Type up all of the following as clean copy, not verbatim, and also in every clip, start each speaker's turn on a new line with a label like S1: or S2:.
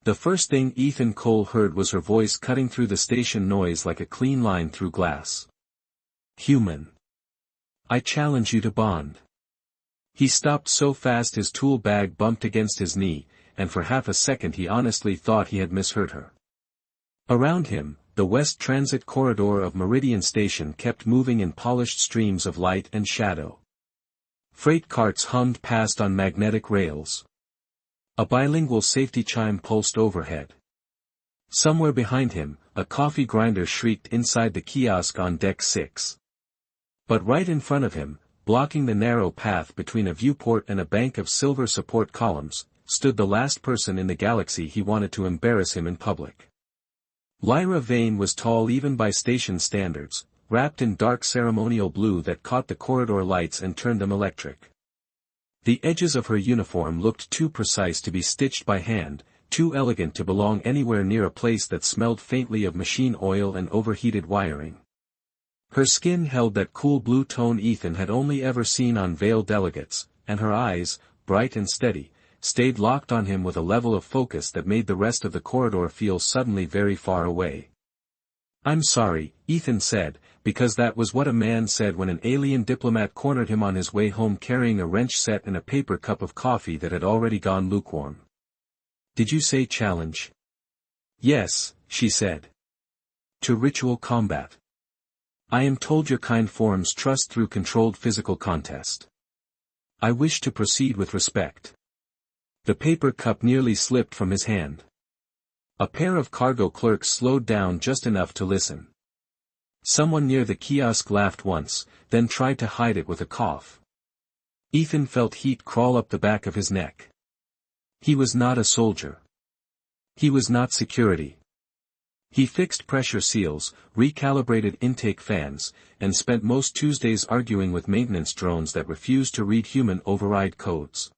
S1: The first thing Ethan Cole heard was her voice cutting through the station noise like a clean line through glass. "Human. I challenge you to bond." He stopped so fast his tool bag bumped against his knee, and for half a second he honestly thought he had misheard her. Around him, the West Transit corridor of Meridian Station kept moving in polished streams of light and shadow. Freight carts hummed past on magnetic rails. A bilingual safety chime pulsed overhead. Somewhere behind him, a coffee grinder shrieked inside the kiosk on Deck 6. But right in front of him, blocking the narrow path between a viewport and a bank of silver support columns, stood the last person in the galaxy he wanted to embarrass him in public. Lyra Vane was tall even by station standards, wrapped in dark ceremonial blue that caught the corridor lights and turned them electric. The edges of her uniform looked too precise to be stitched by hand, too elegant to belong anywhere near a place that smelled faintly of machine oil and overheated wiring. Her skin held that cool blue tone Ethan had only ever seen on veiled delegates, and her eyes, bright and steady, stayed locked on him with a level of focus that made the rest of the corridor feel suddenly very far away. "I'm sorry," Ethan said, because that was what a man said when an alien diplomat cornered him on his way home carrying a wrench set and a paper cup of coffee that had already gone lukewarm. "Did you say challenge?" "Yes," she said. "To ritual combat. I am told your kind forms trust through controlled physical contest. I wish to proceed with respect." The paper cup nearly slipped from his hand. A pair of cargo clerks slowed down just enough to listen. Someone near the kiosk laughed once, then tried to hide it with a cough. Ethan felt heat crawl up the back of his neck. He was not a soldier. He was not security. He fixed pressure seals, recalibrated intake fans, and spent most Tuesdays arguing with maintenance drones that refused to read human override codes.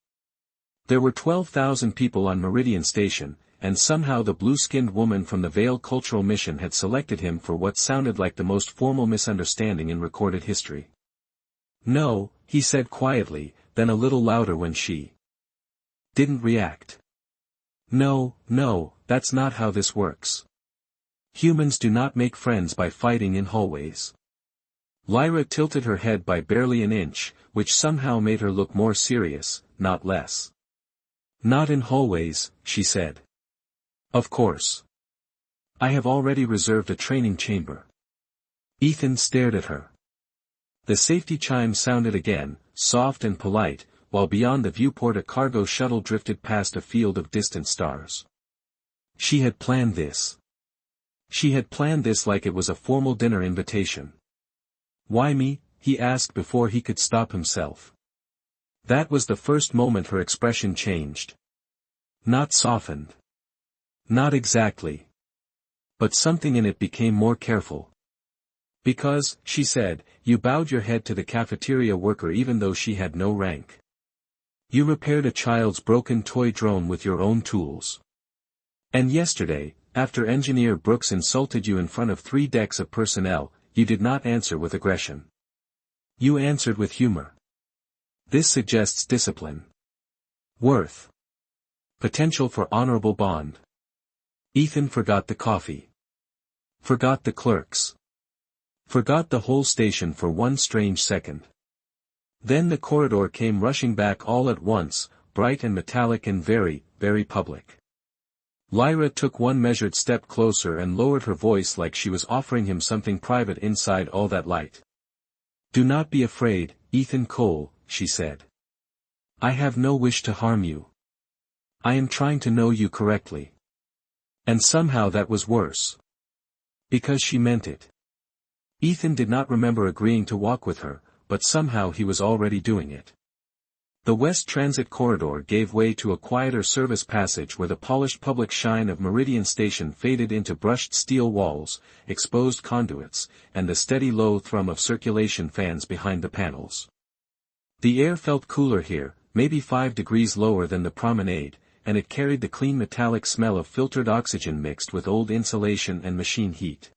S1: There were 12,000 people on Meridian Station, and somehow the blue-skinned woman from the Veil Cultural Mission had selected him for what sounded like the most formal misunderstanding in recorded history. "No," he said quietly, then a little louder when she didn't react. No, that's not how this works. Humans do not make friends by fighting in hallways." Lyra tilted her head by barely an inch, which somehow made her look more serious, not less. "Not in hallways," she said. "Of course. I have already reserved a training chamber." Ethan stared at her. The safety chime sounded again, soft and polite, while beyond the viewport a cargo shuttle drifted past a field of distant stars. She had planned this. She had planned this like it was a formal dinner invitation. "Why me?" he asked before he could stop himself. That was the first moment her expression changed. Not softened. Not exactly. But something in it became more careful. "Because," she said, "you bowed your head to the cafeteria worker even though she had no rank. You repaired a child's broken toy drone with your own tools. And yesterday, after Engineer Brooks insulted you in front of 3 decks of personnel, you did not answer with aggression. You answered with humor. This suggests discipline. Worth. Potential for honorable bond." Ethan forgot the coffee. Forgot the clerks. Forgot the whole station for one strange second. Then the corridor came rushing back all at once, bright and metallic and very, very public. Lyra took one measured step closer and lowered her voice like she was offering him something private inside all that light. "Do not be afraid, Ethan Cole," she said. "I have no wish to harm you. I am trying to know you correctly." And somehow that was worse. Because she meant it. Ethan did not remember agreeing to walk with her, but somehow he was already doing it. The West Transit corridor gave way to a quieter service passage where the polished public shine of Meridian Station faded into brushed steel walls, exposed conduits, and the steady low thrum of circulation fans behind the panels. The air felt cooler here, maybe 5 degrees lower than the promenade, and it carried the clean metallic smell of filtered oxygen mixed with old insulation and machine heat.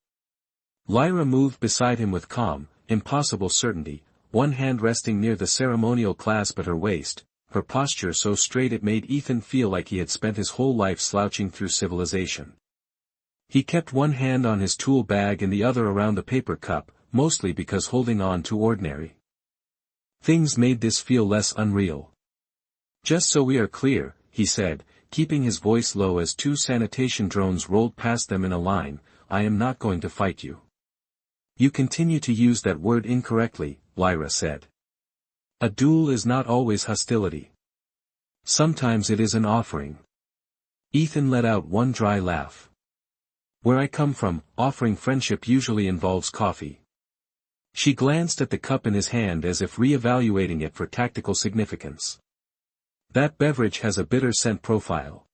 S1: Lyra moved beside him with calm, impossible certainty, one hand resting near the ceremonial clasp at her waist, her posture so straight it made Ethan feel like he had spent his whole life slouching through civilization. He kept one hand on his tool bag and the other around the paper cup, mostly because holding on too ordinary things made this feel less unreal. "Just so we are clear," he said, keeping his voice low as two sanitation drones rolled past them in a line, "I am not going to fight you." "You continue to use that word incorrectly," Lyra said. "A duel is not always hostility. Sometimes it is an offering." Ethan let out one dry laugh. "Where I come from, offering friendship usually involves coffee." She glanced at the cup in his hand as if re-evaluating it for tactical significance. "That beverage has a bitter scent profile.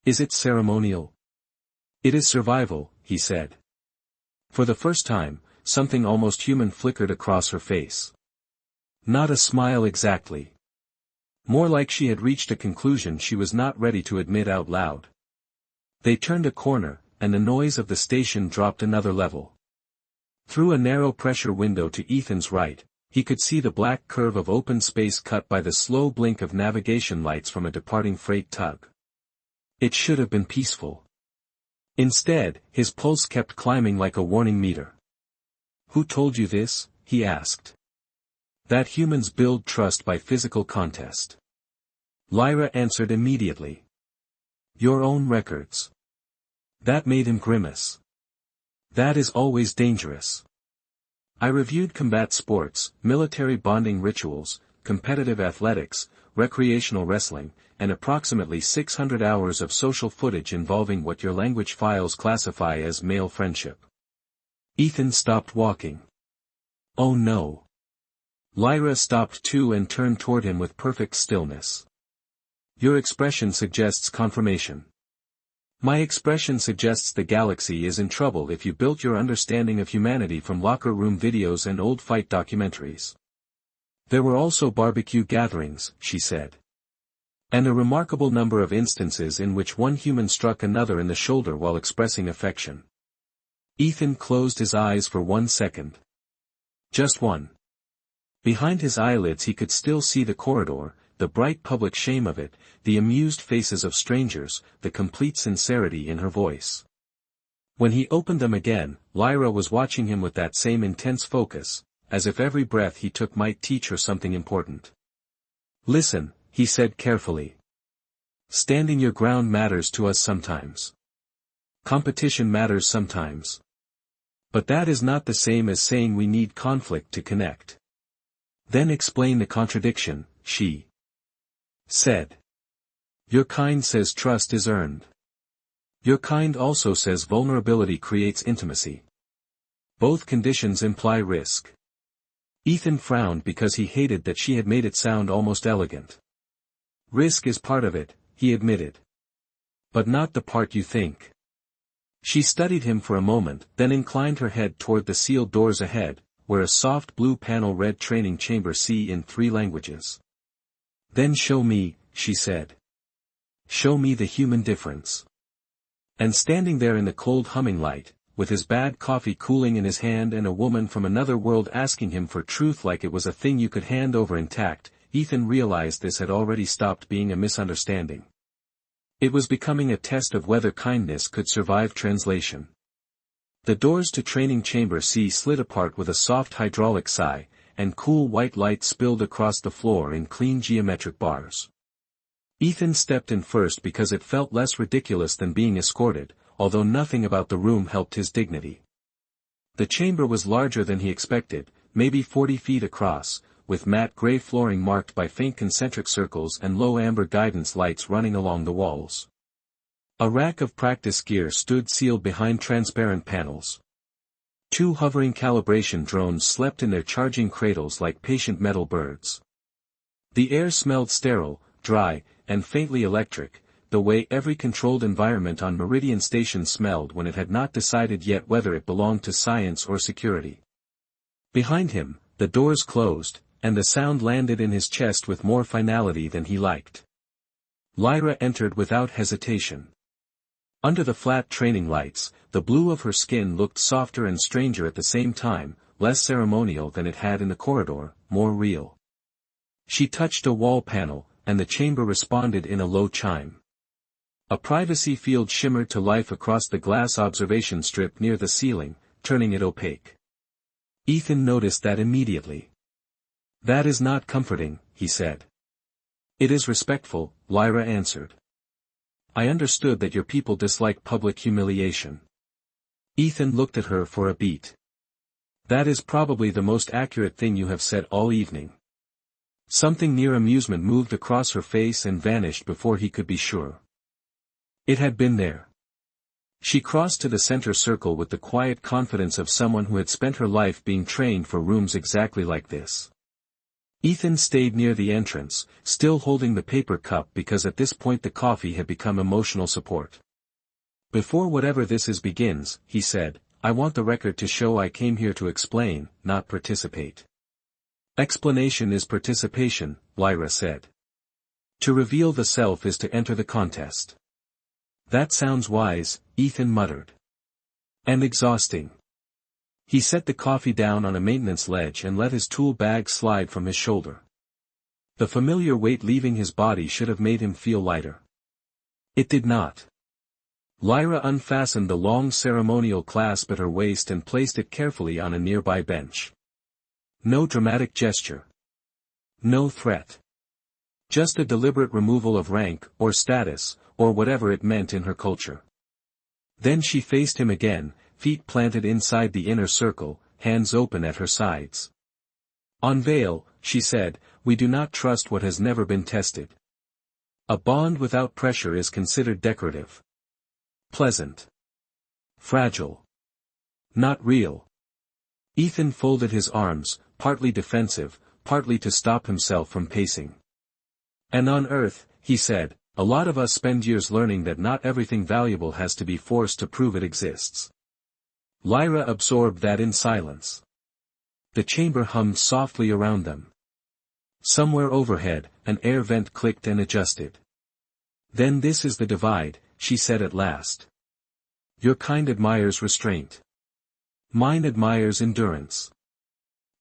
S1: Is it ceremonial?" "It is survival," he said. For the first time, something almost human flickered across her face. Not a smile exactly. More like she had reached a conclusion she was not ready to admit out loud. They turned a corner, and the noise of the station dropped another level. Through a narrow pressure window to Ethan's right, he could see the black curve of open space cut by the slow blink of navigation lights from a departing freight tug. It should have been peaceful. Instead, his pulse kept climbing like a warning meter. "Who told you this?" he asked. "That humans build trust by physical contest." Lyra answered immediately. "Your own records." That made him grimace. "That is always dangerous. I reviewed combat sports, military bonding rituals, competitive athletics, recreational wrestling, and approximately 600 hours of social footage involving what your language files classify as male friendship." Ethan stopped walking. "Oh no." Lyra stopped too and turned toward him with perfect stillness. "Your expression suggests confirmation." "My expression suggests the galaxy is in trouble if you built your understanding of humanity from locker room videos and old fight documentaries." "There were also barbecue gatherings," she said. "And a remarkable number of instances in which one human struck another in the shoulder while expressing affection." Ethan closed his eyes for 1 second. Just one. Behind his eyelids he could still see the corridor, the bright public shame of it, the amused faces of strangers, the complete sincerity in her voice. When he opened them again, Lyra was watching him with that same intense focus, as if every breath he took might teach her something important. "Listen," he said carefully. "Standing your ground matters to us sometimes. Competition matters sometimes. But that is not the same as saying we need conflict to connect." "Then explain the contradiction," she said. "Your kind says trust is earned. Your kind also says vulnerability creates intimacy. Both conditions imply risk." Ethan frowned because he hated that she had made it sound almost elegant. "Risk is part of it," he admitted. "But not the part you think." She studied him for a moment, then inclined her head toward the sealed doors ahead, where a soft blue panel read Training Chamber C in 3 languages. "Then show me," she said. "Show me the human difference." And standing there in the cold humming light, with his bad coffee cooling in his hand and a woman from another world asking him for truth like it was a thing you could hand over intact, Ethan realized this had already stopped being a misunderstanding. It was becoming a test of whether kindness could survive translation. The doors to Training Chamber C slid apart with a soft hydraulic sigh, and cool white light spilled across the floor in clean geometric bars. Ethan stepped in first because it felt less ridiculous than being escorted, although nothing about the room helped his dignity. The chamber was larger than he expected, maybe 40 feet across, with matte gray flooring marked by faint concentric circles and low amber guidance lights running along the walls. A rack of practice gear stood sealed behind transparent panels. 2 hovering calibration drones slept in their charging cradles like patient metal birds. The air smelled sterile, dry, and faintly electric, the way every controlled environment on Meridian Station smelled when it had not decided yet whether it belonged to science or security. Behind him, the doors closed, and the sound landed in his chest with more finality than he liked. Lyra entered without hesitation. Under the flat training lights, the blue of her skin looked softer and stranger at the same time, less ceremonial than it had in the corridor, more real. She touched a wall panel, and the chamber responded in a low chime. A privacy field shimmered to life across the glass observation strip near the ceiling, turning it opaque. Ethan noticed that immediately. "That is not comforting," he said. "It is respectful," Lyra answered. "I understood that your people dislike public humiliation." Ethan looked at her for a beat. "That is probably the most accurate thing you have said all evening." Something near amusement moved across her face and vanished before he could be sure. It had been there. She crossed to the center circle with the quiet confidence of someone who had spent her life being trained for rooms exactly like this. Ethan stayed near the entrance, still holding the paper cup because at this point the coffee had become emotional support. "Before whatever this is begins," he said, "I want the record to show I came here to explain, not participate." "Explanation is participation," Lyra said. "To reveal the self is to enter the contest." "That sounds wise," Ethan muttered. "And exhausting." He set the coffee down on a maintenance ledge and let his tool bag slide from his shoulder. The familiar weight leaving his body should have made him feel lighter. It did not. Lyra unfastened the long ceremonial clasp at her waist and placed it carefully on a nearby bench. No dramatic gesture. No threat. Just a deliberate removal of rank, or status, or whatever it meant in her culture. Then she faced him again, feet planted inside the inner circle, hands open at her sides. "On Veil," she said, "we do not trust what has never been tested. A bond without pressure is considered decorative. Pleasant. Fragile. Not real." Ethan folded his arms, partly defensive, partly to stop himself from pacing. "And on Earth," he said, "a lot of us spend years learning that not everything valuable has to be forced to prove it exists." Lyra absorbed that in silence. The chamber hummed softly around them. Somewhere overhead, an air vent clicked and adjusted. "Then this is the divide," she said at last. "Your kind admires restraint. Mine admires endurance."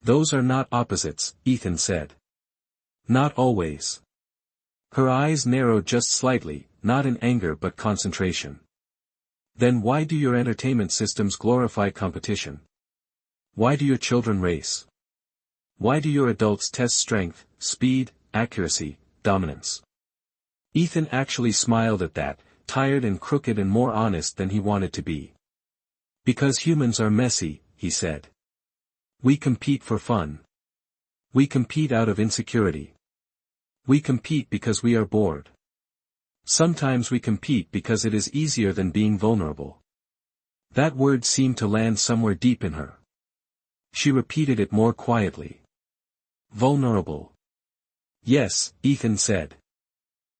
S1: "Those are not opposites," Ethan said. "Not always." Her eyes narrowed just slightly, not in anger but concentration. "Then why do your entertainment systems glorify competition? Why do your children race? Why do your adults test strength, speed, accuracy, dominance?" Ethan actually smiled at that, tired and crooked and more honest than he wanted to be. "Because humans are messy," he said. "We compete for fun. We compete out of insecurity. We compete because we are bored. Sometimes we compete because it is easier than being vulnerable." That word seemed to land somewhere deep in her. She repeated it more quietly. "Vulnerable." "Yes," Ethan said.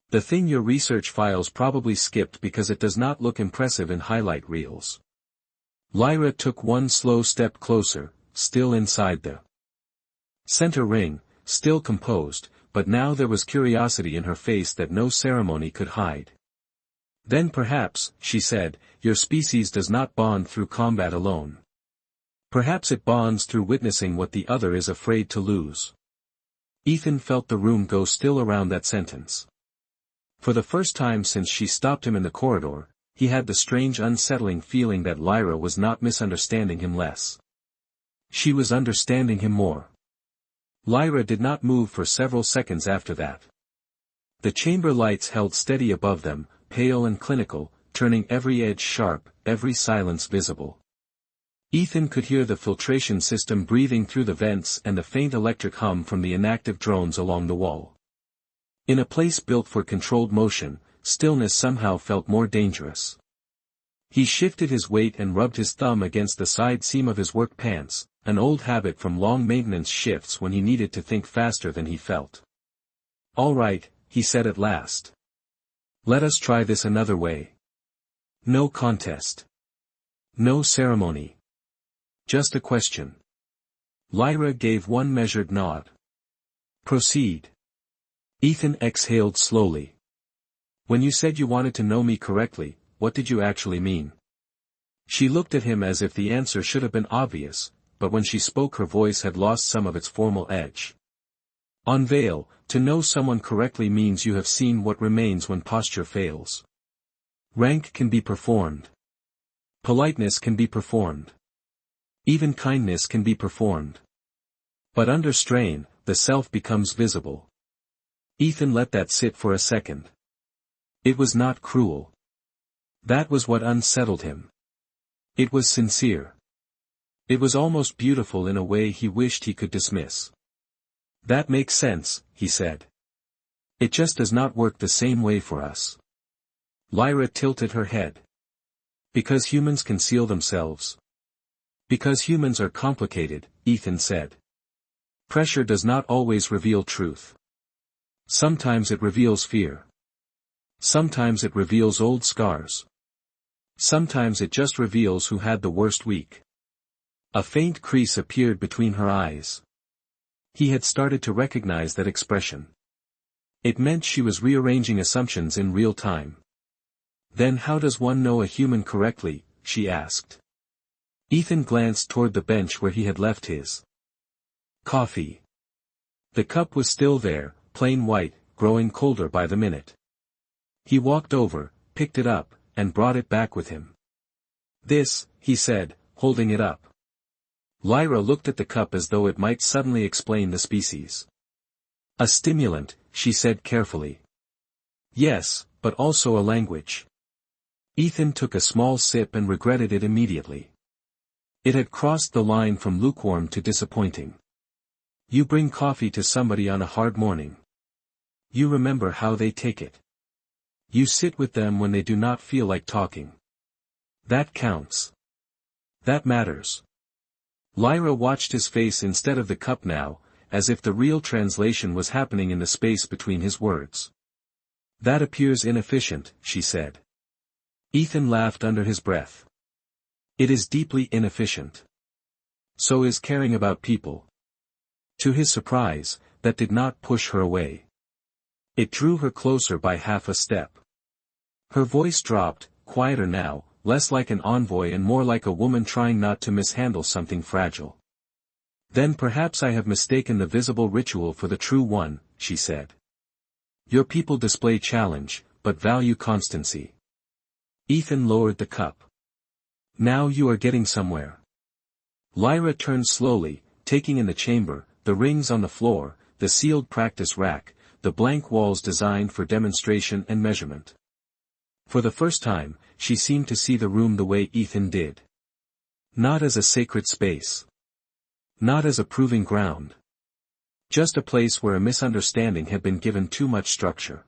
S1: "The thing your research files probably skipped because it does not look impressive in highlight reels." Lyra took one slow step closer, still inside the center ring, still composed, but now there was curiosity in her face that no ceremony could hide. "Then perhaps," she said, "your species does not bond through combat alone. Perhaps it bonds through witnessing what the other is afraid to lose." Ethan felt the room go still around that sentence. For the first time since she stopped him in the corridor, he had the strange unsettling feeling that Lyra was not misunderstanding him less. She was understanding him more. Lyra did not move for several seconds after that. The chamber lights held steady above them, pale and clinical, turning every edge sharp, every silence visible. Ethan could hear the filtration system breathing through the vents and the faint electric hum from the inactive drones along the wall. In a place built for controlled motion, stillness somehow felt more dangerous. He shifted his weight and rubbed his thumb against the side seam of his work pants, an old habit from long maintenance shifts when he needed to think faster than he felt. "All right," he said at last. "Let us try this another way. No contest. No ceremony. Just a question." Lyra gave one measured nod. "Proceed." Ethan exhaled slowly. "When you said you wanted to know me correctly, what did you actually mean?" She looked at him as if the answer should have been obvious, but when she spoke her voice had lost some of its formal edge. Unveil, to know someone correctly means you have seen what remains when posture fails. Rank can be performed. Politeness can be performed. Even kindness can be performed. But under strain, the self becomes visible. Ethan let that sit for a second. It was not cruel. That was what unsettled him. It was sincere. It was almost beautiful in a way he wished he could dismiss. That makes sense, he said. It just does not work the same way for us. Lyra tilted her head. Because humans conceal themselves. Because humans are complicated, Ethan said. Pressure does not always reveal truth. Sometimes it reveals fear. Sometimes it reveals old scars. Sometimes it just reveals who had the worst week. A faint crease appeared between her eyes. He had started to recognize that expression. It meant she was rearranging assumptions in real time. Then how does one know a human correctly, she asked. Ethan glanced toward the bench where he had left his coffee. The cup was still there, plain white, growing colder by the minute. He walked over, picked it up, and brought it back with him. This, he said, holding it up. Lyra looked at the cup as though it might suddenly explain the species. A stimulant, she said carefully. Yes, but also a language. Ethan took a small sip and regretted it immediately. It had crossed the line from lukewarm to disappointing. You bring coffee to somebody on a hard morning. You remember how they take it. You sit with them when they do not feel like talking. That counts. That matters. Lyra watched his face instead of the cup now, as if the real translation was happening in the space between his words. That appears inefficient, she said. Ethan laughed under his breath. It is deeply inefficient. So is caring about people. To his surprise, that did not push her away. It drew her closer by half a step. Her voice dropped, quieter now, less like an envoy and more like a woman trying not to mishandle something fragile. Then perhaps I have mistaken the visible ritual for the true one, she said. Your people display challenge, but value constancy. Ethan lowered the cup. Now you are getting somewhere. Lyra turned slowly, taking in the chamber, the rings on the floor, the sealed practice rack, the blank walls designed for demonstration and measurement. For the first time, she seemed to see the room the way Ethan did. Not as a sacred space. Not as a proving ground. Just a place where a misunderstanding had been given too much structure.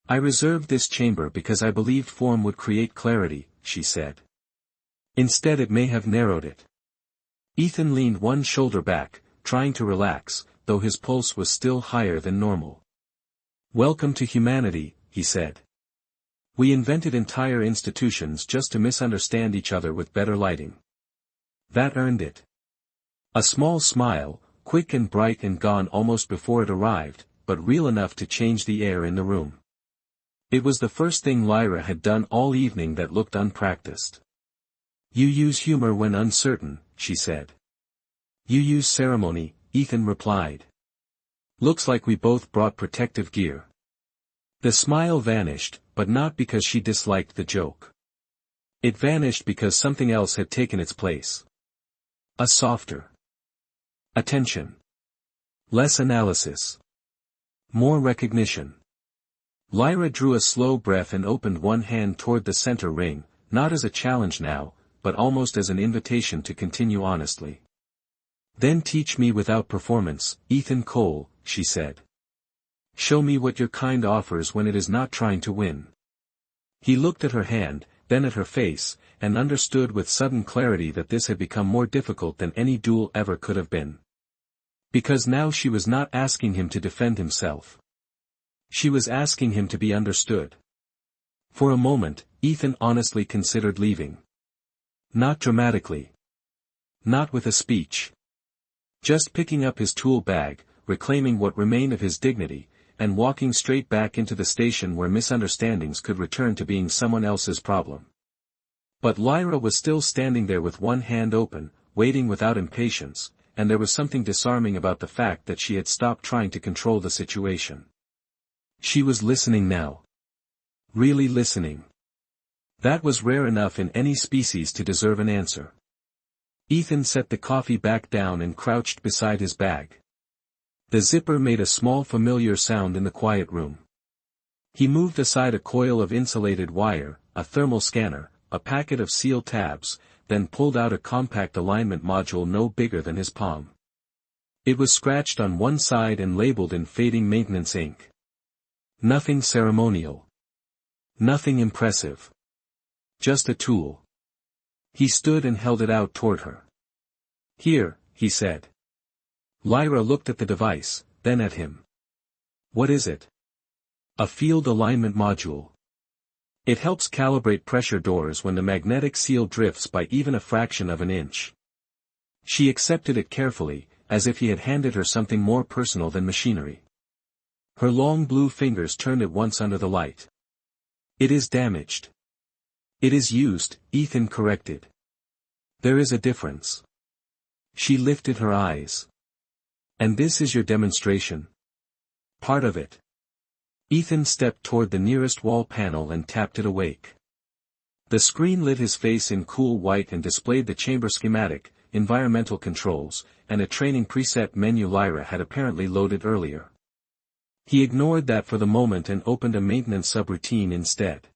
S1: I reserved this chamber because I believed form would create clarity, she said. Instead it may have narrowed it. Ethan leaned one shoulder back, trying to relax, though his pulse was still higher than normal. Welcome to humanity, he said. We invented entire institutions just to misunderstand each other with better lighting. That earned it. A small smile, quick and bright and gone almost before it arrived, but real enough to change the air in the room. It was the first thing Lyra had done all evening that looked unpracticed. You use humor when uncertain, she said. You use ceremony, Ethan replied. Looks like we both brought protective gear. The smile vanished, but not because she disliked the joke. It vanished because something else had taken its place. A softer attention. Less analysis. More recognition. Lyra drew a slow breath and opened one hand toward the center ring, not as a challenge now, but almost as an invitation to continue honestly. Then teach me without performance, Ethan Cole, she said. Show me what your kind offers when it is not trying to win. He looked at her hand, then at her face, and understood with sudden clarity that this had become more difficult than any duel ever could have been. Because now she was not asking him to defend himself. She was asking him to be understood. For a moment, Ethan honestly considered leaving. Not dramatically. Not with a speech. Just picking up his tool bag, reclaiming what remained of his dignity, and walking straight back into the station where misunderstandings could return to being someone else's problem. But Lyra was still standing there with one hand open, waiting without impatience, and there was something disarming about the fact that she had stopped trying to control the situation. She was listening now. Really listening. That was rare enough in any species to deserve an answer. Ethan set the coffee back down and crouched beside his bag. The zipper made a small familiar sound in the quiet room. He moved aside a coil of insulated wire, a thermal scanner, a packet of seal tabs, then pulled out a compact alignment module no bigger than his palm. It was scratched on one side and labeled in fading maintenance ink. Nothing ceremonial. Nothing impressive. Just a tool. He stood and held it out toward her. "Here," he said. Lyra looked at the device, then at him. "What is it?" "A field alignment module. It helps calibrate pressure doors when the magnetic seal drifts by even a fraction of an inch." She accepted it carefully, as if he had handed her something more personal than machinery. Her long blue fingers turned at once under the light. "It is damaged." "It is used," Ethan corrected. "There is a difference." She lifted her eyes. "And this is your demonstration?" "Part of it." Ethan stepped toward the nearest wall panel and tapped it awake. The screen lit his face in cool white and displayed the chamber schematic, environmental controls, and a training preset menu Lyra had apparently loaded earlier. He ignored that for the moment and opened a maintenance subroutine instead.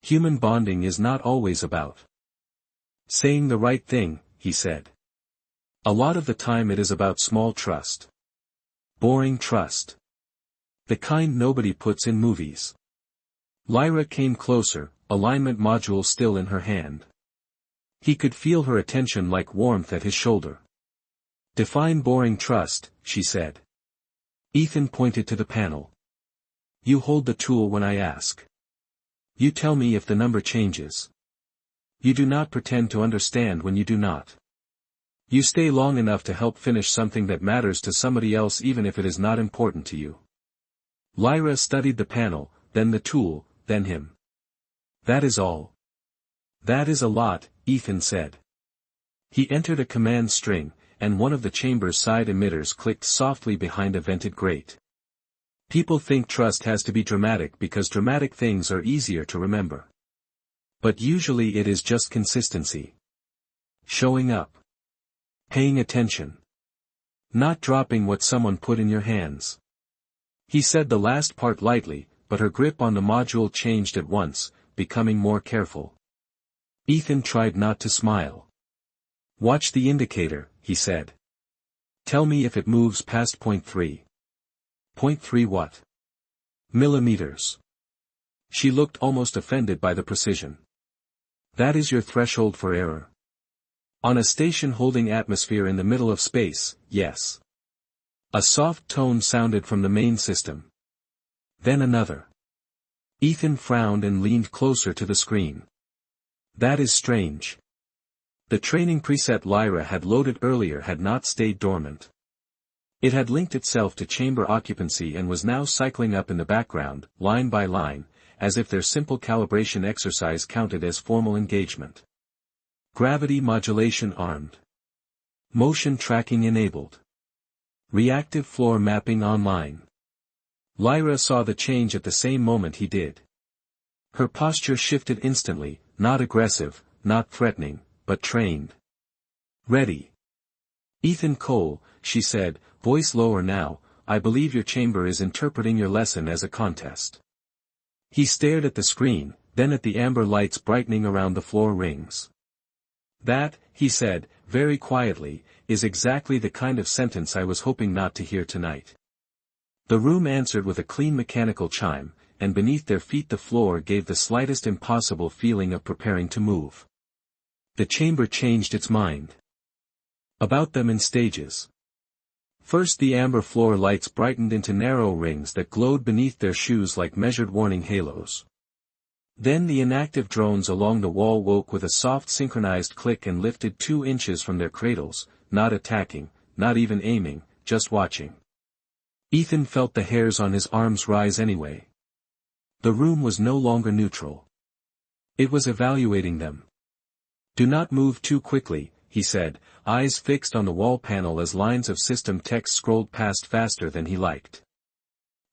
S1: Human bonding is not always about saying the right thing, he said. A lot of the time it is about small trust. Boring trust. The kind nobody puts in movies. Lyra came closer, alignment module still in her hand. He could feel her attention like warmth at his shoulder. "Define boring trust," she said. Ethan pointed to the panel. "You hold the tool when I ask. You tell me if the number changes. You do not pretend to understand when you do not. You stay long enough to help finish something that matters to somebody else even if it is not important to you." Lyra studied the panel, then the tool, then him. "That is all." "That is a lot," Ethan said. He entered a command string, and one of the chamber's side emitters clicked softly behind a vented grate. People think trust has to be dramatic because dramatic things are easier to remember. But usually it is just consistency. Showing up. Paying attention. Not dropping what someone put in your hands. He said the last part lightly, but her grip on the module changed at once, becoming more careful. Ethan tried not to smile. "Watch the indicator," he said. "Tell me if it moves past point 3. Point 3 what?" "Millimeters." She looked almost offended by the precision. "That is your threshold for error. On a station holding atmosphere in the middle of space, yes." A soft tone sounded from the main system. Then another. Ethan frowned and leaned closer to the screen. "That is strange." The training preset Lyra had loaded earlier had not stayed dormant. It had linked itself to chamber occupancy and was now cycling up in the background, line by line, as if their simple calibration exercise counted as formal engagement. Gravity modulation armed. Motion tracking enabled. Reactive floor mapping online. Lyra saw the change at the same moment he did. Her posture shifted instantly, not aggressive, not threatening, but trained. "Ready." "Ethan Cole," she said, voice lower now, "I believe your chamber is interpreting your lesson as a contest." He stared at the screen, then at the amber lights brightening around the floor rings. "That," he said, very quietly, "is exactly the kind of sentence I was hoping not to hear tonight." The room answered with a clean mechanical chime, and beneath their feet the floor gave the slightest impossible feeling of preparing to move. The chamber changed its mind. About them in stages. First the amber floor lights brightened into narrow rings that glowed beneath their shoes like measured warning halos. Then the inactive drones along the wall woke with a soft synchronized click and lifted 2 inches from their cradles, not attacking, not even aiming, just watching. Ethan felt the hairs on his arms rise anyway. The room was no longer neutral. It was evaluating them. "Do not move too quickly," he said, eyes fixed on the wall panel as lines of system text scrolled past faster than he liked.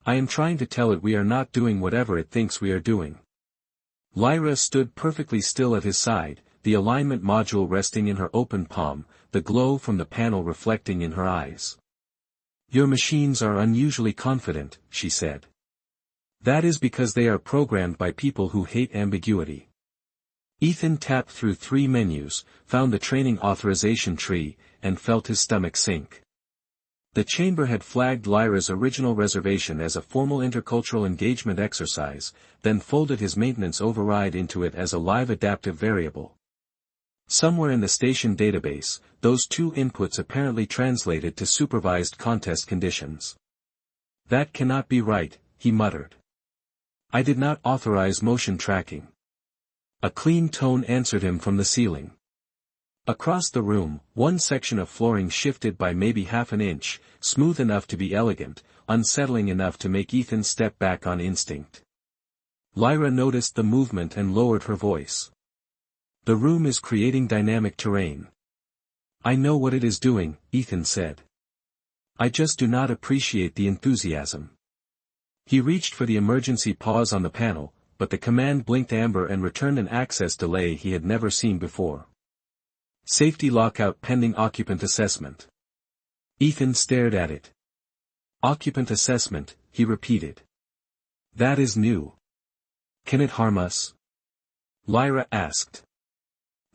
S1: I am trying to tell it we are not doing whatever it thinks we are doing. Lyra stood perfectly still at his side, the alignment module resting in her open palm, the glow from the panel reflecting in her eyes. Your machines are unusually confident, she said. That is because they are programmed by people who hate ambiguity. Ethan tapped through 3 menus, found the training authorization tree, and felt his stomach sink. The chamber had flagged Lyra's original reservation as a formal intercultural engagement exercise, then folded his maintenance override into it as a live adaptive variable. Somewhere in the station database, those 2 inputs apparently translated to supervised contest conditions. That cannot be right, he muttered. I did not authorize motion tracking. A clean tone answered him from the ceiling. Across the room, one section of flooring shifted by maybe half an inch, smooth enough to be elegant, unsettling enough to make Ethan step back on instinct. Lyra noticed the movement and lowered her voice. The room is creating dynamic terrain. I know what it is doing, Ethan said. I just do not appreciate the enthusiasm. He reached for the emergency pause on the panel, but the command blinked amber and returned an access delay he had never seen before. Safety lockout pending occupant assessment. Ethan stared at it. Occupant assessment, he repeated. That is new. Can it harm us? Lyra asked.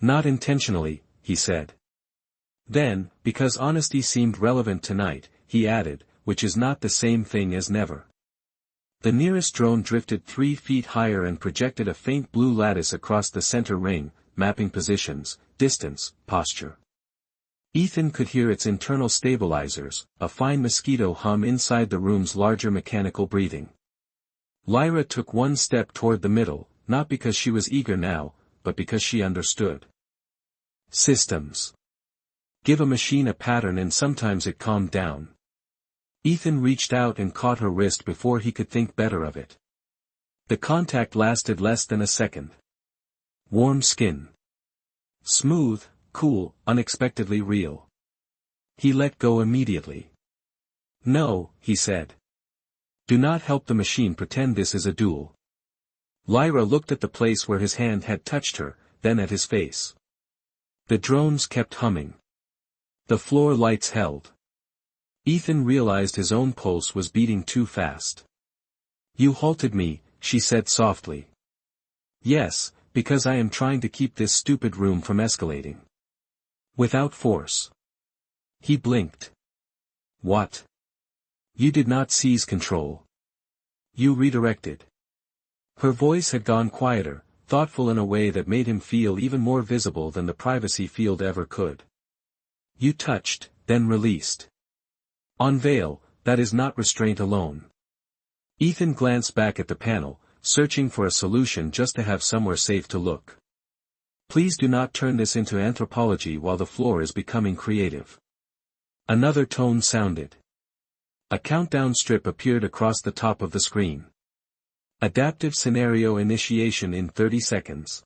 S1: Not intentionally, he said. Then, because honesty seemed relevant tonight, he added, which is not the same thing as never. The nearest drone drifted 3 feet higher and projected a faint blue lattice across the center ring, mapping positions, distance, posture. Ethan could hear its internal stabilizers, a fine mosquito hum inside the room's larger mechanical breathing. Lyra took 1 step toward the middle, not because she was eager now, but because she understood. Systems. Give a machine a pattern and sometimes it calmed down. Ethan reached out and caught her wrist before he could think better of it. The contact lasted less than a second. Warm skin. Smooth, cool, unexpectedly real. He let go immediately. No, he said. Do not help the machine pretend this is a duel. Lyra looked at the place where his hand had touched her, then at his face. The drones kept humming. The floor lights held. Ethan realized his own pulse was beating too fast. You halted me, she said softly. Yes, because I am trying to keep this stupid room from escalating. Without force. He blinked. What? You did not seize control. You redirected. Her voice had gone quieter, thoughtful in a way that made him feel even more visible than the privacy field ever could. You touched, then released. Unveil, that is not restraint alone. Ethan glanced back at the panel, searching for a solution just to have somewhere safe to look. Please do not turn this into anthropology while the floor is becoming creative. Another tone sounded. A countdown strip appeared across the top of the screen. Adaptive scenario initiation in 30 seconds.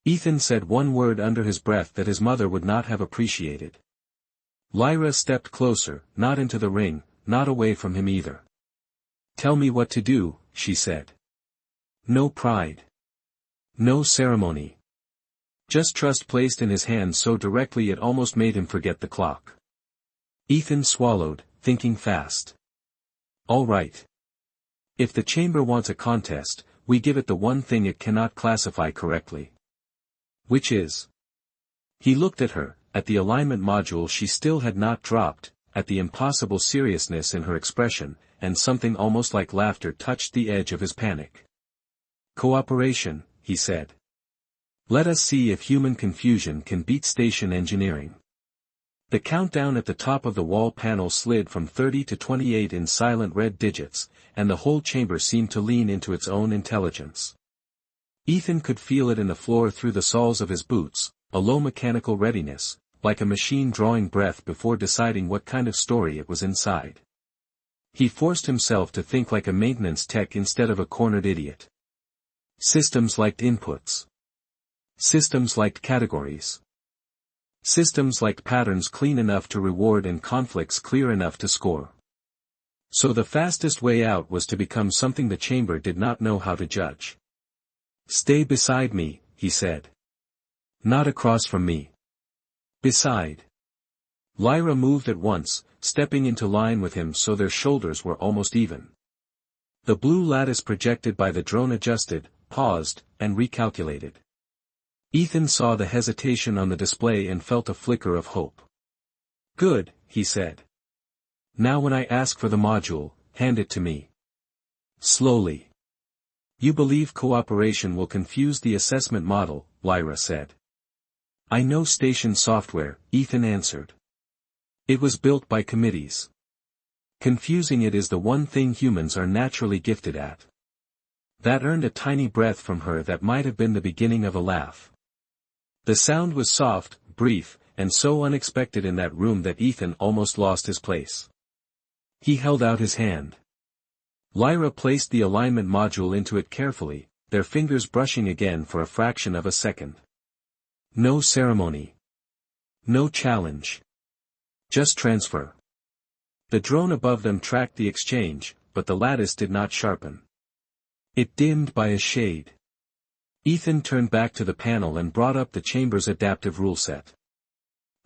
S1: Ethan said 1 word under his breath that his mother would not have appreciated. Lyra stepped closer, not into the ring, not away from him either. Tell me what to do, she said. No pride. No ceremony. Just trust placed in his hands so directly it almost made him forget the clock. Ethan swallowed, thinking fast. All right. If the chamber wants a contest, we give it the one thing it cannot classify correctly. Which is? He looked at her, at the alignment module she still had not dropped, at the impossible seriousness in her expression, and something almost like laughter touched the edge of his panic. Cooperation, he said. Let us see if human confusion can beat station engineering. The countdown at the top of the wall panel slid from 30 to 28 in silent red digits, and the whole chamber seemed to lean into its own intelligence. Ethan could feel it in the floor through the soles of his boots, a low mechanical readiness, like a machine drawing breath before deciding what kind of story it was inside. He forced himself to think like a maintenance tech instead of a cornered idiot. Systems liked inputs. Systems liked categories. Systems like patterns clean enough to reward and conflicts clear enough to score. So the fastest way out was to become something the chamber did not know how to judge. "Stay beside me," he said. "Not across from me. Beside." Lyra moved at once, stepping into line with him so their shoulders were almost even. The blue lattice projected by the drone adjusted, paused, and recalculated. Ethan saw the hesitation on the display and felt a flicker of hope. "Good," he said. "Now when I ask for the module, hand it to me." Slowly. "You believe cooperation will confuse the assessment model," Lyra said. "I know station software," Ethan answered. "It was built by committees. Confusing it is the one thing humans are naturally gifted at." That earned a tiny breath from her that might have been the beginning of a laugh. The sound was soft, brief, and so unexpected in that room that Ethan almost lost his place. He held out his hand. Lyra placed the alignment module into it carefully, their fingers brushing again for a fraction of a second. No ceremony. No challenge. Just transfer. The drone above them tracked the exchange, but the lattice did not sharpen. It dimmed by a shade. Ethan turned back to the panel and brought up the chamber's adaptive rule set.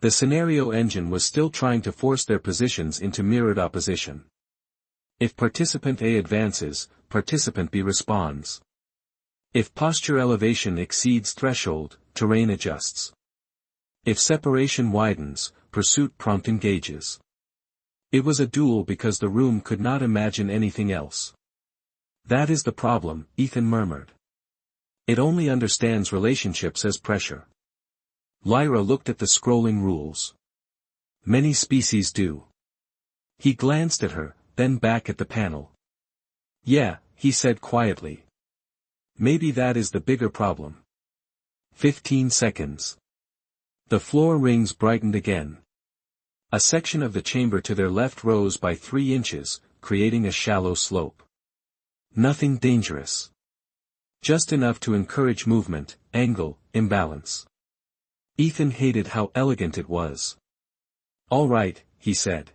S1: The scenario engine was still trying to force their positions into mirrored opposition. If participant A advances, participant B responds. If posture elevation exceeds threshold, terrain adjusts. If separation widens, pursuit prompt engages. It was a duel because the room could not imagine anything else. "That is the problem," Ethan murmured. "It only understands relationships as pressure." Lyra looked at the scrolling rules. "Many species do." He glanced at her, then back at the panel. "Yeah," he said quietly. "Maybe that is the bigger problem." 15 seconds. The floor rings brightened again. A section of the chamber to their left rose by 3 inches, creating a shallow slope. Nothing dangerous. Just enough to encourage movement, angle, imbalance. Ethan hated how elegant it was. "All right," he said.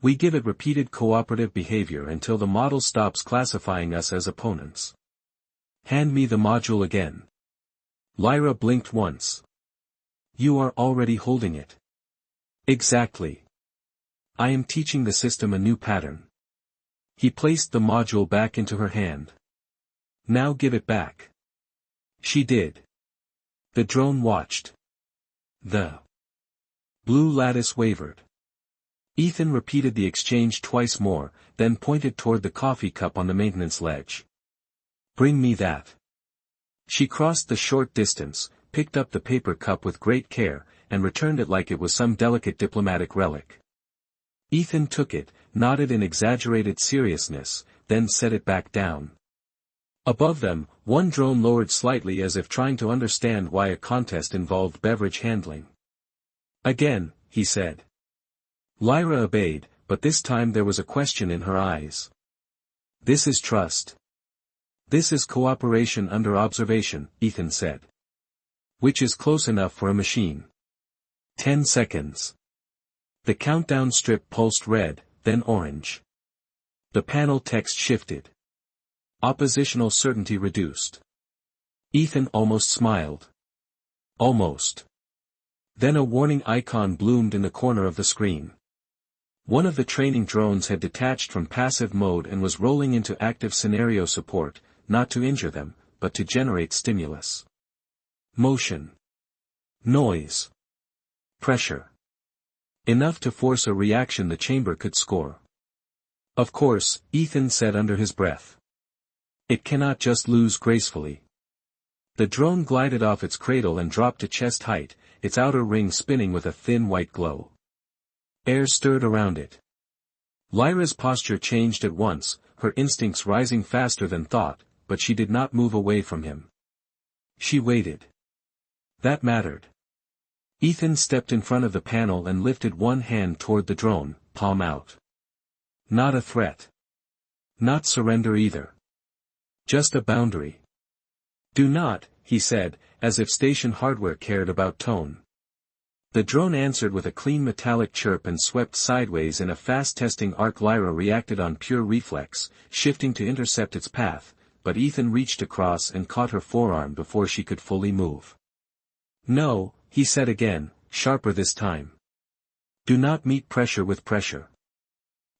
S1: "We give it repeated cooperative behavior until the model stops classifying us as opponents. Hand me the module again." Lyra blinked once. "You are already holding it." "Exactly. I am teaching the system a new pattern." He placed the module back into her hand. "Now give it back." She did. The drone watched. The blue lattice wavered. Ethan repeated the exchange twice more, then pointed toward the coffee cup on the maintenance ledge. "Bring me that." She crossed the short distance, picked up the paper cup with great care, and returned it like it was some delicate diplomatic relic. Ethan took it, nodded in exaggerated seriousness, then set it back down. Above them, one drone lowered slightly as if trying to understand why a contest involved beverage handling. "Again," he said. Lyra obeyed, but this time there was a question in her eyes. "This is trust. This is cooperation under observation," Ethan said. "Which is close enough for a machine." 10 seconds. The countdown strip pulsed red, then orange. The panel text shifted. Oppositional certainty reduced. Ethan almost smiled. Almost. Then a warning icon bloomed in the corner of the screen. One of the training drones had detached from passive mode and was rolling into active scenario support, not to injure them, but to generate stimulus. Motion. Noise. Pressure. Enough to force a reaction the chamber could score. "Of course," Ethan said under his breath. "It cannot just lose gracefully." The drone glided off its cradle and dropped to chest height, its outer ring spinning with a thin white glow. Air stirred around it. Lyra's posture changed at once, her instincts rising faster than thought, but she did not move away from him. She waited. That mattered. Ethan stepped in front of the panel and lifted one hand toward the drone, palm out. Not a threat. Not surrender either. Just a boundary. "Do not," he said, as if station hardware cared about tone. The drone answered with a clean metallic chirp and swept sideways in a fast testing arc. Lyra reacted on pure reflex, shifting to intercept its path, but Ethan reached across and caught her forearm before she could fully move. "No," he said again, sharper this time. "Do not meet pressure with pressure."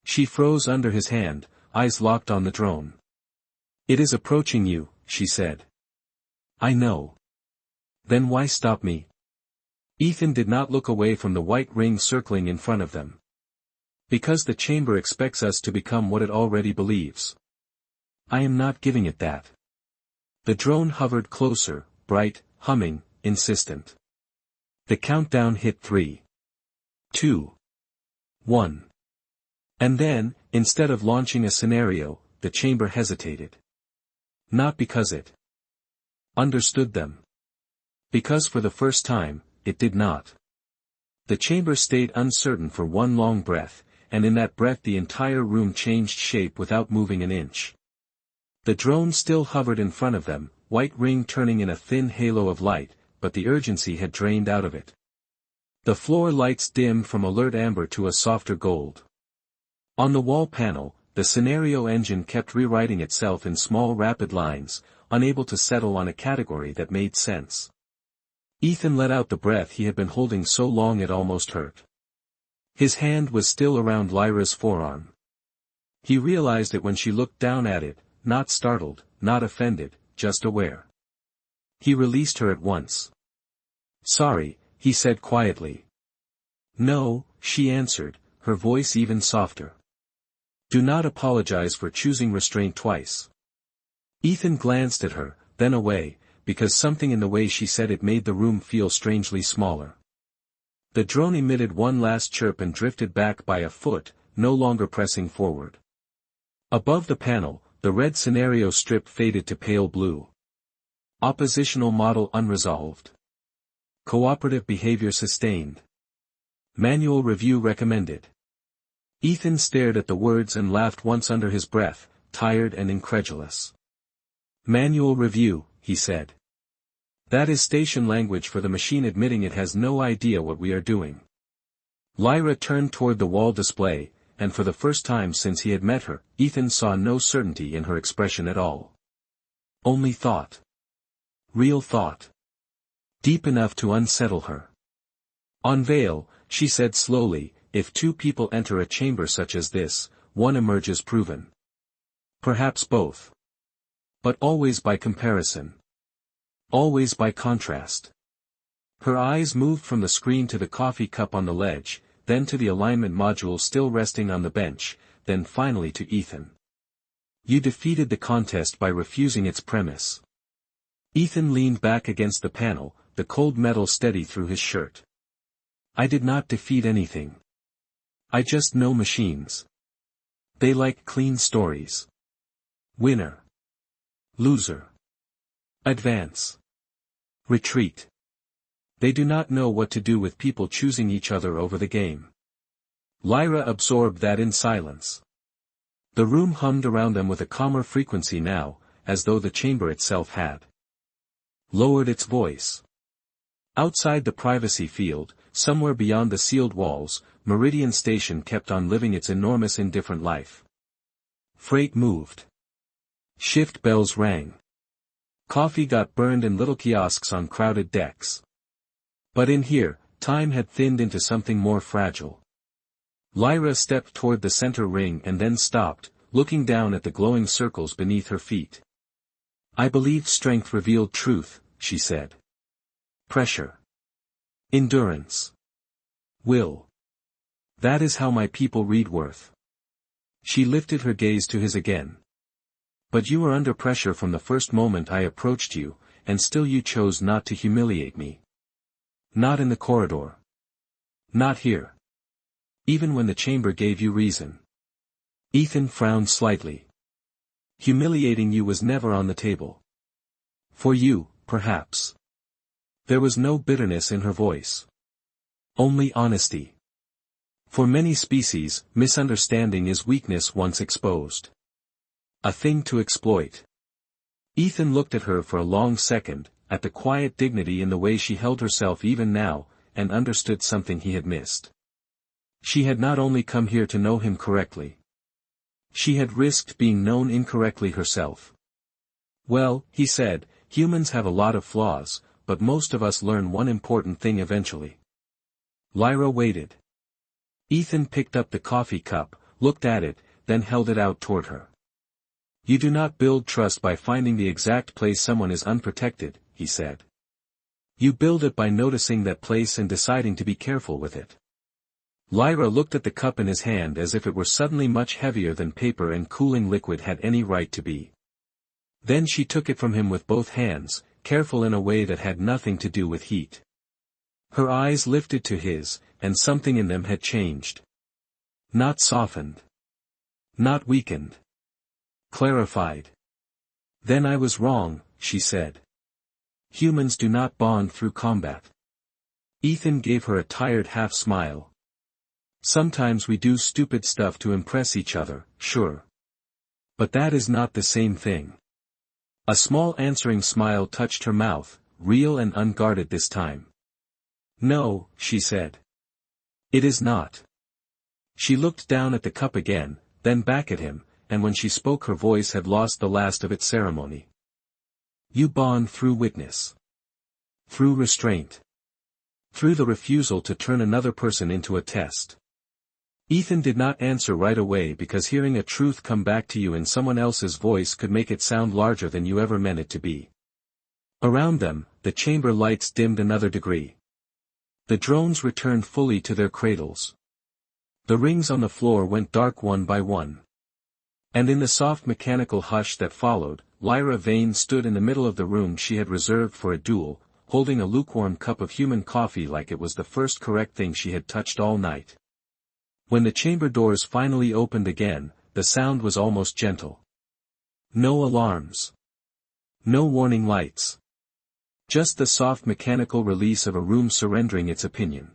S1: She froze under his hand, eyes locked on the drone. "It is approaching you," she said. "I know. Then why stop me?" Ethan did not look away from the white ring circling in front of them. "Because the chamber expects us to become what it already believes. I am not giving it that." The drone hovered closer, bright, humming, insistent. The countdown hit 3, 2, 1. And then, instead of launching a scenario, the chamber hesitated. Not because it understood them. Because for the first time, it did not. The chamber stayed uncertain for one long breath, and in that breath the entire room changed shape without moving an inch. The drone still hovered in front of them, white ring turning in a thin halo of light, but the urgency had drained out of it. The floor lights dimmed from alert amber to a softer gold. On the wall panel, the scenario engine kept rewriting itself in small rapid lines, unable to settle on a category that made sense. Ethan let out the breath he had been holding so long it almost hurt. His hand was still around Lyra's forearm. He realized it when she looked down at it, not startled, not offended, just aware. He released her at once. "Sorry," he said quietly. "No," she answered, her voice even softer. "Do not apologize for choosing restraint twice." Ethan glanced at her, then away, because something in the way she said it made the room feel strangely smaller. The drone emitted one last chirp and drifted back by a foot, no longer pressing forward. Above the panel, the red scenario strip faded to pale blue. Oppositional model unresolved. Cooperative behavior sustained. Manual review recommended. Ethan stared at the words and laughed once under his breath, tired and incredulous. "Manual review," he said. "That is station language for the machine admitting it has no idea what we are doing." Lyra turned toward the wall display, and for the first time since he had met her, Ethan saw no certainty in her expression at all. Only thought. Real thought. Deep enough to unsettle her. "On Veil," she said slowly, "if two people enter a chamber such as this, one emerges proven. Perhaps both. But always by comparison. Always by contrast." Her eyes moved from the screen to the coffee cup on the ledge, then to the alignment module still resting on the bench, then finally to Ethan. "You defeated the contest by refusing its premise." Ethan leaned back against the panel, the cold metal steady through his shirt. "I did not defeat anything. I just know machines. They like clean stories. Winner. Loser. Advance. Retreat. They do not know what to do with people choosing each other over the game." Lyra absorbed that in silence. The room hummed around them with a calmer frequency now, as though the chamber itself had lowered its voice. Outside the privacy field, somewhere beyond the sealed walls, Meridian Station kept on living its enormous indifferent life. Freight moved. Shift bells rang. Coffee got burned in little kiosks on crowded decks. But in here, time had thinned into something more fragile. Lyra stepped toward the center ring and then stopped, looking down at the glowing circles beneath her feet. "I believed strength revealed truth," she said. "Pressure. Endurance. Will. That is how my people read worth." She lifted her gaze to his again. "But you were under pressure from the first moment I approached you, and still you chose not to humiliate me. Not in the corridor. Not here. Even when the chamber gave you reason." Ethan frowned slightly. "Humiliating you was never on the table. For you, perhaps." There was no bitterness in her voice. Only honesty. For many species, misunderstanding is weakness once exposed. A thing to exploit. Ethan looked at her for a long second, at the quiet dignity in the way she held herself even now, and understood something he had missed. She had not only come here to know him correctly. She had risked being known incorrectly herself. "Well," he said, "humans have a lot of flaws, but most of us learn one important thing eventually." Lyra waited. Ethan picked up the coffee cup, looked at it, then held it out toward her. "You do not build trust by finding the exact place someone is unprotected," he said. "You build it by noticing that place and deciding to be careful with it." Lyra looked at the cup in his hand as if it were suddenly much heavier than paper and cooling liquid had any right to be. Then she took it from him with both hands, careful in a way that had nothing to do with heat. Her eyes lifted to his, and something in them had changed. Not softened. Not weakened. Clarified. "Then I was wrong," she said. "Humans do not bond through combat." Ethan gave her a tired half-smile. "Sometimes we do stupid stuff to impress each other, sure. But that is not the same thing." A small answering smile touched her mouth, real and unguarded this time. "No," she said. "It is not." She looked down at the cup again, then back at him, and when she spoke her voice had lost the last of its ceremony. "You bond through witness. Through restraint. Through the refusal to turn another person into a test." Ethan did not answer right away because hearing a truth come back to you in someone else's voice could make it sound larger than you ever meant it to be. Around them, the chamber lights dimmed another degree. The drones returned fully to their cradles. The rings on the floor went dark one by one. And in the soft mechanical hush that followed, Lyra Vane stood in the middle of the room she had reserved for a duel, holding a lukewarm cup of human coffee like it was the first correct thing she had touched all night. When the chamber doors finally opened again, the sound was almost gentle. No alarms. No warning lights. Just the soft mechanical release of a room surrendering its opinion.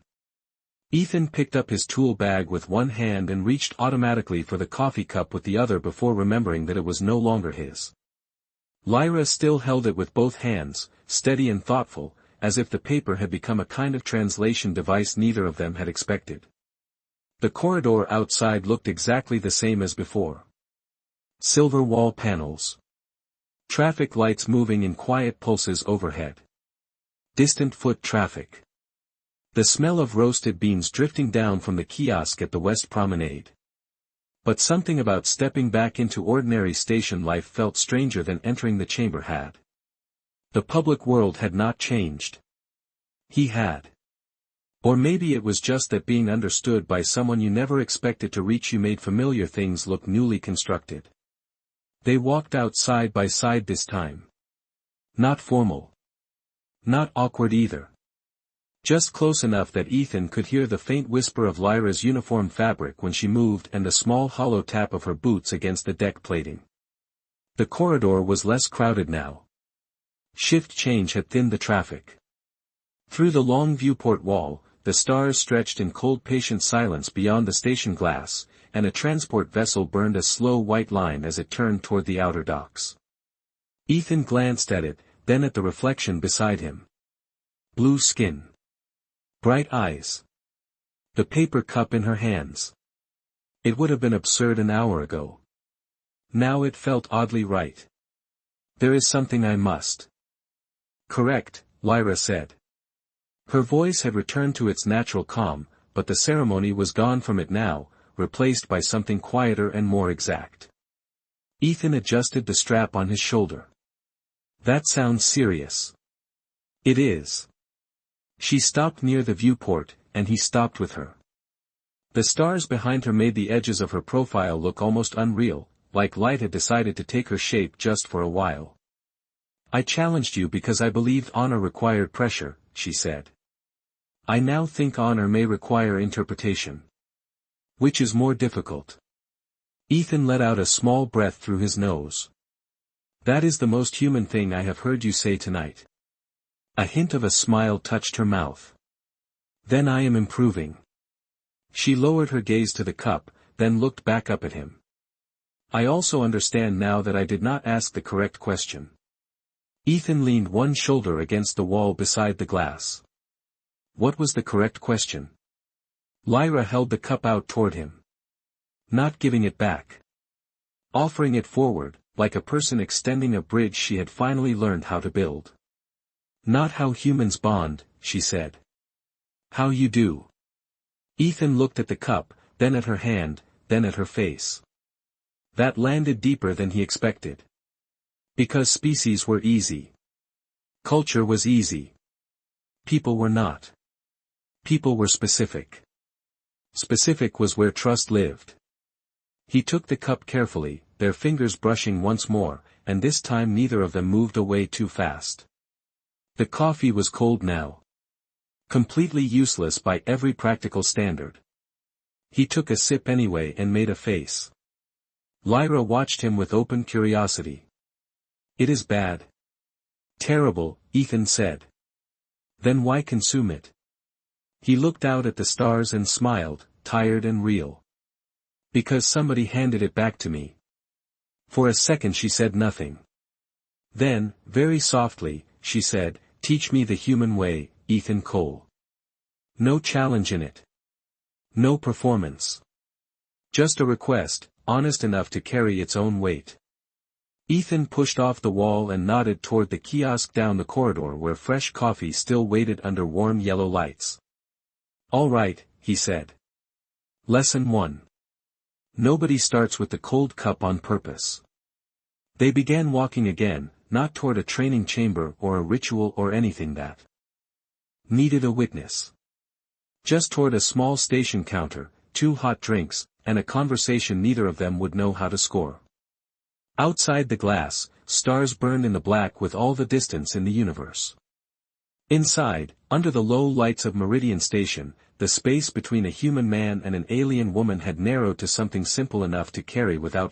S1: Ethan picked up his tool bag with one hand and reached automatically for the coffee cup with the other before remembering that it was no longer his. Lyra still held it with both hands, steady and thoughtful, as if the paper had become a kind of translation device neither of them had expected. The corridor outside looked exactly the same as before. Silver wall panels. Traffic lights moving in quiet pulses overhead. Distant foot traffic. The smell of roasted beans drifting down from the kiosk at the West Promenade. But something about stepping back into ordinary station life felt stranger than entering the chamber had. The public world had not changed. He had. Or maybe it was just that being understood by someone you never expected to reach you made familiar things look newly constructed. They walked out side by side this time. Not formal. Not awkward either. Just close enough that Ethan could hear the faint whisper of Lyra's uniform fabric when she moved and the small hollow tap of her boots against the deck plating. The corridor was less crowded now. Shift change had thinned the traffic. Through the long viewport wall, the stars stretched in cold patient silence beyond the station glass, and a transport vessel burned a slow white line as it turned toward the outer docks. Ethan glanced at it, then at the reflection beside him. Blue skin. Bright eyes. The paper cup in her hands. It would have been absurd an hour ago. Now it felt oddly right. "There is something I must." "Correct," Lyra said. Her voice had returned to its natural calm, but the ceremony was gone from it now, replaced by something quieter and more exact. Ethan adjusted the strap on his shoulder. "That sounds serious." "It is." She stopped near the viewport, and he stopped with her. The stars behind her made the edges of her profile look almost unreal, like light had decided to take her shape just for a while. "I challenged you because I believed honor required pressure," she said. "I now think honor may require interpretation. Which is more difficult?" Ethan let out a small breath through his nose. "That is the most human thing I have heard you say tonight." A hint of a smile touched her mouth. "Then I am improving." She lowered her gaze to the cup, then looked back up at him. "I also understand now that I did not ask the correct question." Ethan leaned one shoulder against the wall beside the glass. What was the correct question? Lyra held the cup out toward him. Not giving it back. Offering it forward, like a person extending a bridge she had finally learned how to build. Not how humans bond, she said. How you do. Ethan looked at the cup, then at her hand, then at her face. That landed deeper than he expected. Because species were easy. Culture was easy. People were not. People were specific. Specific was where trust lived. He took the cup carefully, their fingers brushing once more, and this time neither of them moved away too fast. The coffee was cold now. Completely useless by every practical standard. He took a sip anyway and made a face. Lyra watched him with open curiosity. It is bad. Terrible, Ethan said. Then why consume it? He looked out at the stars and smiled, tired and real. Because somebody handed it back to me. For a second she said nothing. Then, very softly, she said, "Teach me the human way, Ethan Cole." No challenge in it. No performance. Just a request, honest enough to carry its own weight. Ethan pushed off the wall and nodded toward the kiosk down the corridor where fresh coffee still waited under warm yellow lights. "All right," he said. Lesson 1. Nobody starts with the cold cup on purpose. They began walking again, not toward a training chamber or a ritual or anything that needed a witness. Just toward a small station counter, 2 hot drinks, and a conversation neither of them would know how to score. Outside the glass, stars burned in the black with all the distance in the universe. Inside, under the low lights of Meridian Station, the space between a human man and an alien woman had narrowed to something simple enough to carry without